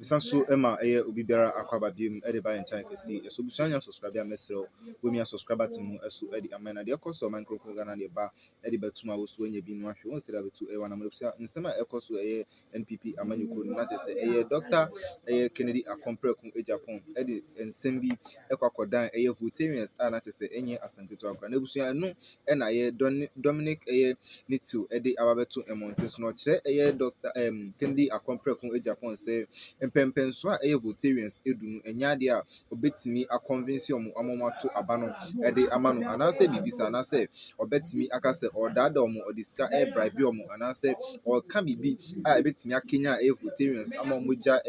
Sanso Emma Ubibera Aquababim Ediba and China see a subscriber subscriber mesro we me subscriber to mu esu edi amena de cost of micro Ghana de ba ediba tuma was when you be no hwe won say to e wana mlepsia nsema e cost NPP amanyuko na te say Dr. Kennedy Agyapong Agyapong edi nsem bi ekwakodan Voltarians na te say enye asanketo akwa na busua no e na Dominic Nitu edi ababeto emonte so no kire Dr. Kennedy Agyapong Agyapong say mpempenso a Voltarians edunu enyade a obetimi a convince omo to abano ede amano anase bibisa anase obetimi akase odada omo odiska bribe omo anase or can be a ebetimi akenya Voltarians amomoja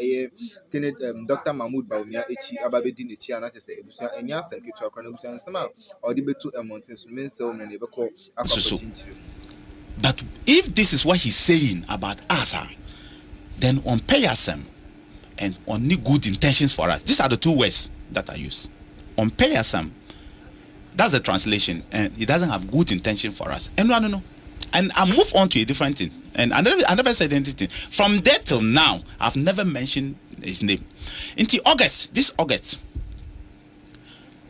Kennedy Dr. Mahmoud Bawumia echi ababedi nechi anate se ebusa enya sanketu akwa na ebusa nsema odi betu emonten so mensel na nebeko akwa. But if this is what he's saying about us, then on payasem and on good intentions for us. These are the two words that I use. On payasem, that's the translation, and it doesn't have good intention for us. And I don't know. And I move on to a different thing. And I never said anything. From there till now, I've never mentioned his name. Until August, this August,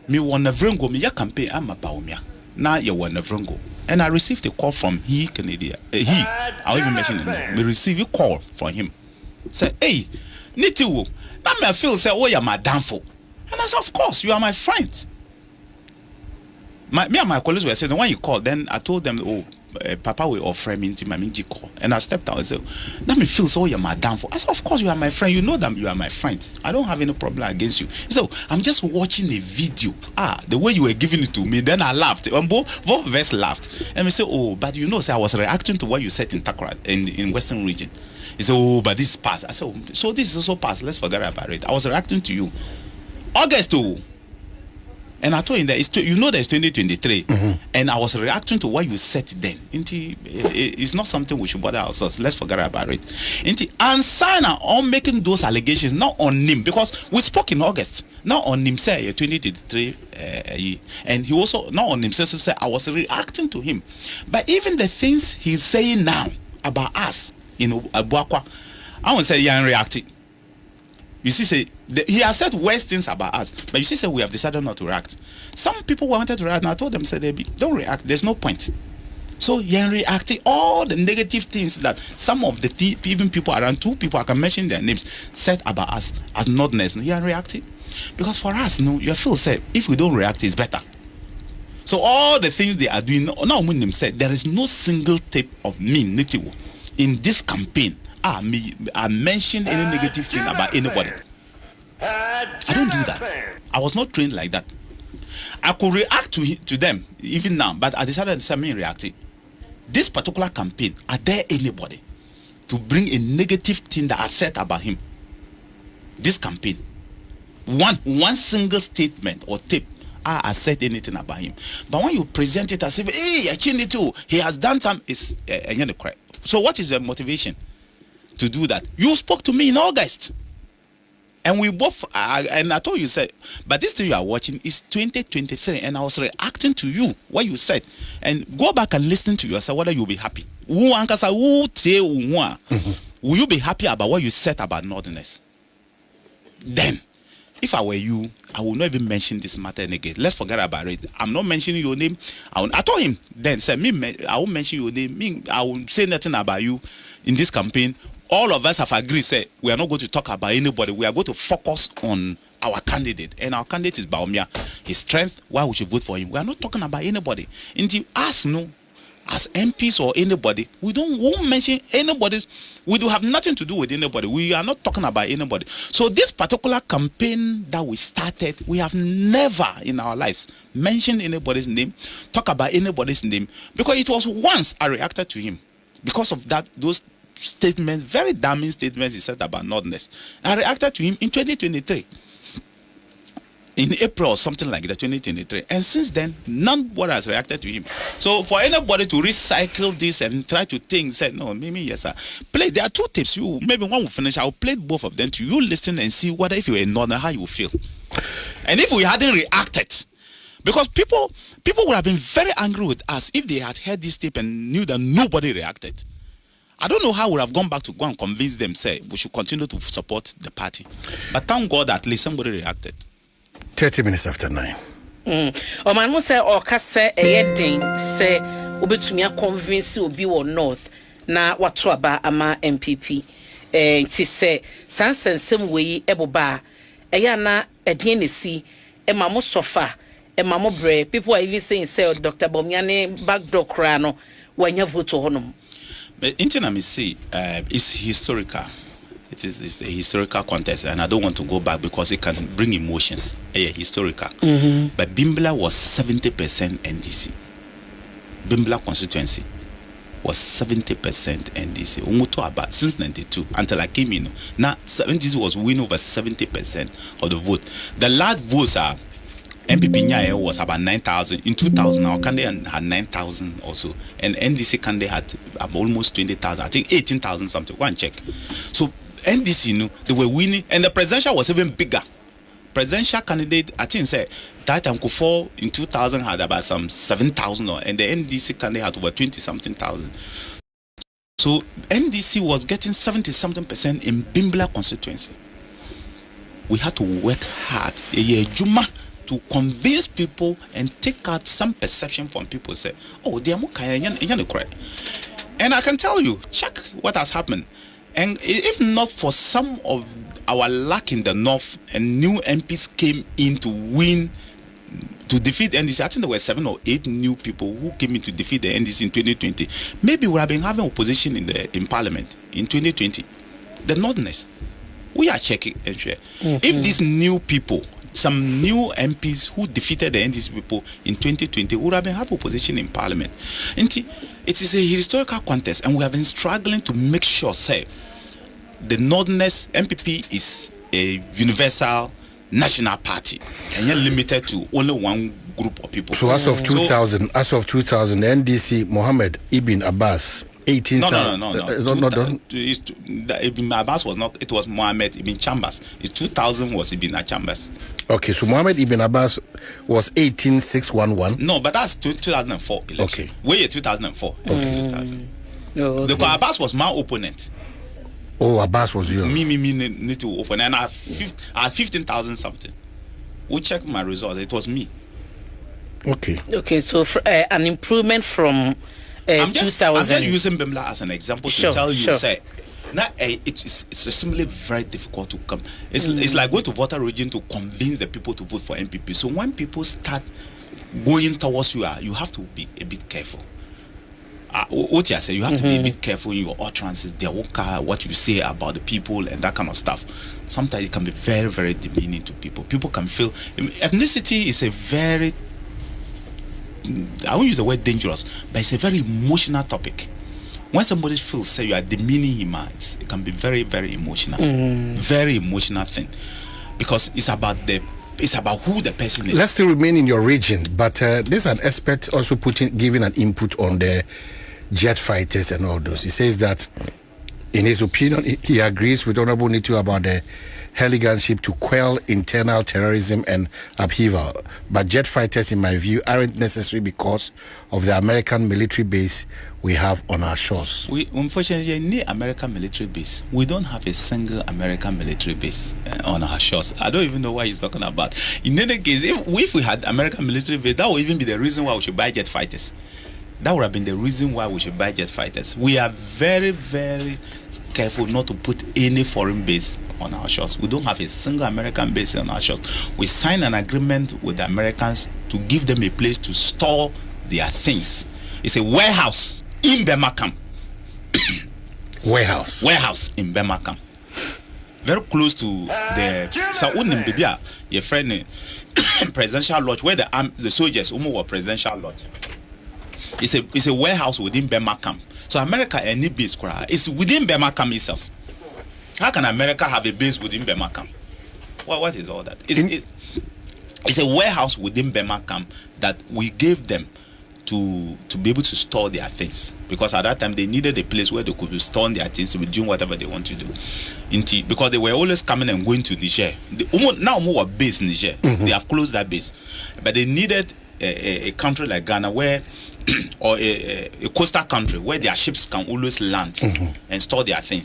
me wanna vrengo me ya campaign I'm a baumia. Now you wanna vrengo. And I received a call from Canadian. I'll even mention his name. We received a call from him. Say, hey, Nitiwo, that may feel say, oh, you're my downfall. And I said, of course, you are my friend. Me and my colleagues were saying, when you called, then I told them, oh, Papa will offer me into my minji call. And I stepped out and said, that may feel so, oh, you're my downfall. I said, of course, you are my friend. You know that you are my friend. I don't have any problem against you. So I'm just watching a video. The way you were giving it to me, then I laughed. Both of us laughed. And we said, oh, but you know, say I was reacting to what you said in Takra, in Western region. He said, oh, but this is past. I said, oh, so this is also past. Let's forget about it. I was reacting to you. August, oh. And I told him that you know that it's 2023. And I was reacting to what you said then. It's not something we should bother ourselves. Let's forget about it. And Sana on making those allegations, not on him, because we spoke in August. Not on him, say 2023. And he also, not on himself, so say I was reacting to him. But even the things he's saying now about us, Abuakwa, I won't say yeah, reacting. You see, say he has said worse things about us, but you see, say we have decided not to react. Some people wanted to react, and I told them, say, don't react. There's no point. So you're reacting all the negative things that some of the even people around, two people I can mention their names, said about us as not nice. You're reacting because for us, you feel say if we don't react, it's better. So all the things they are doing now, when them said there is no single tape of me, Nitiwo, in this campaign. I mentioned any negative thing about anybody. I don't do that. I was not trained like that. I could react to them even now, but I decided to say me reacting. This particular campaign, are there anybody to bring a negative thing that I said about him? This campaign, one single statement or tape, I said anything about him. But when you present it as if, hey, I changed it too, he has done some, it's correct. So what is your motivation to do that? You spoke to me in August, and we both and I told you, said, but this thing you are watching is 2023, and I was reacting to you what you said, and go back and listen to yourself whether you'll be happy. Will you be happy about what you said about Northerners? Then if I were you, I will not even mention this matter again. Let's forget about it. I'm not mentioning your name. I told him then, said me, I won't mention your name. I will say nothing about you in this campaign. All of us have agreed, say we are not going to talk about anybody. We are going to focus on our candidate, and our candidate is Bawumia. His strength, why we should vote for him. We are not talking about anybody. Until us, as MPs or anybody, we won't mention anybody. We do have nothing to do with anybody. We are not talking about anybody. So this particular campaign that we started, we have never in our lives mentioned anybody's name, talk about anybody's name, because it was once I reacted to him because of that, those statements, very damning statements he said about Northerners. I reacted to him in 2023. In April or something like that, 2023. And since then, nobody has reacted to him. So for anybody to recycle this and try to think, say, no, maybe yes, sir. There are two tips. Maybe one will finish. I'll play both of them to you. Listen and see whether if you were Northern, how you will feel. And if we hadn't reacted, because people would have been very angry with us if they had heard this tape and knew that nobody reacted. I don't know how we would have gone back to go and convince them, say, we should continue to support the party. But thank God at least somebody reacted. 30 minutes after 9. O man mo say o ka say den say obetumi a convince obi wo north na wato aba ama MPP ti say sansensem we eboba na edin ne si ma mo sofa ma mo bre. People are even saying say Dr. Bomiane backdoor kra no wanya vote honom. But internet me say it's historical. It's a historical contest, and I don't want to go back because it can bring emotions. Historical. But Bimbla was 70% NDC. Bimbla constituency was 70% NDC. Umuto about since 92 until I came in. Now 70 was winning over 70% of the vote. The last votes are MPP Nyae was about 9,000. In 2000, our candidate had 9,000 also. And NDC candidate had almost 20,000. I think 18,000 something. Go and check. So NDC, they were winning. And the presidential was even bigger. Presidential candidate, I think, said that time Kufuor in 2000 had about some 7,000. And the NDC candidate had over 20-something thousand. So NDC was getting 70-something% in Bimbla constituency. We had to work hard. Juma to convince people and take out some perception from people. Say, oh, they are more correct. And I can tell you, check what has happened. And if not for some of our lack in the north, and new MPs came in to win, to defeat NDC. I think there were 7 or 8 new people who came in to defeat the NDC in 2020. Maybe we have been having opposition in parliament in 2020. The northerners, we are checking and share. If these new people, some new MPs who defeated the NDC people in 2020 would have been having opposition in parliament. And it is a historical contest, and we have been struggling to make sure, say, the northerners, MPP is a universal national party, and you're limited to only one group of people. So as of 2000, the NDC Mohammed Ibn Abbas, 18,000. No. Ibn Abbas was not. It was Mohammed Ibn Chambers. In 2000 was Ibn Chambers. Okay, so Mohammed Ibn Abbas was 18,611. No, but that's 2004 election. Okay, way 2004. Okay, 2000. Okay. The Abbas was my opponent. Oh, Abbas was yours. Me need to open, and I had 15,000 something. We checked my results. It was me. Okay. So an improvement from. I'm 2000. just using Bimla as an example to tell you, say, now it's simply very difficult to come. It's like going to voter region to convince the people to vote for MPP. So when people start going towards you have to be a bit careful. What you say, you have to be a bit careful in your utterances, what you say about the people and that kind of stuff. Sometimes it can be very, very demeaning to people. People can feel ethnicity is a very, I won't use the word dangerous, but it's a very emotional topic. When somebody feels say you are demeaning him, it can be very, very emotional, very emotional thing, because it's about who the person is. Let's still remain in your region, but there's an expert also giving an input on the jet fighters and all those. He says that, in his opinion, he agrees with Honorable Nitu about the Heliganship to quell internal terrorism and upheaval. But jet fighters, in my view, aren't necessary because of the American military base we have on our shores. We unfortunately need American military base. We don't have a single American military base on our shores. I don't even know what he's talking about. In any case, if we had American military base, that would even be the reason why we should buy jet fighters. That would have been the reason why we should buy jet fighters. We are very, very careful not to put any foreign base on our shores. We don't have a single American base on our shores. We signed an agreement with the Americans to give them a place to store their things. It's a warehouse in Bemakam. Warehouse in Bemakam. Very close to the Saudi Arabia, your friend, presidential lodge, where the soldiers were presidential lodge. It's a warehouse within Bema camp. So America any base is within Bema camp itself. How can America have a base within Bema camp? What is all that? It's a warehouse within Bema camp that we gave them to be able to store their things, because at that time they needed a place where they could be storing their things to be doing whatever they want to do. Because they were always coming and going to Niger. Now more base in Niger. They have closed that base, but they needed a country like Ghana where or a coastal country where their ships can always land and store their things.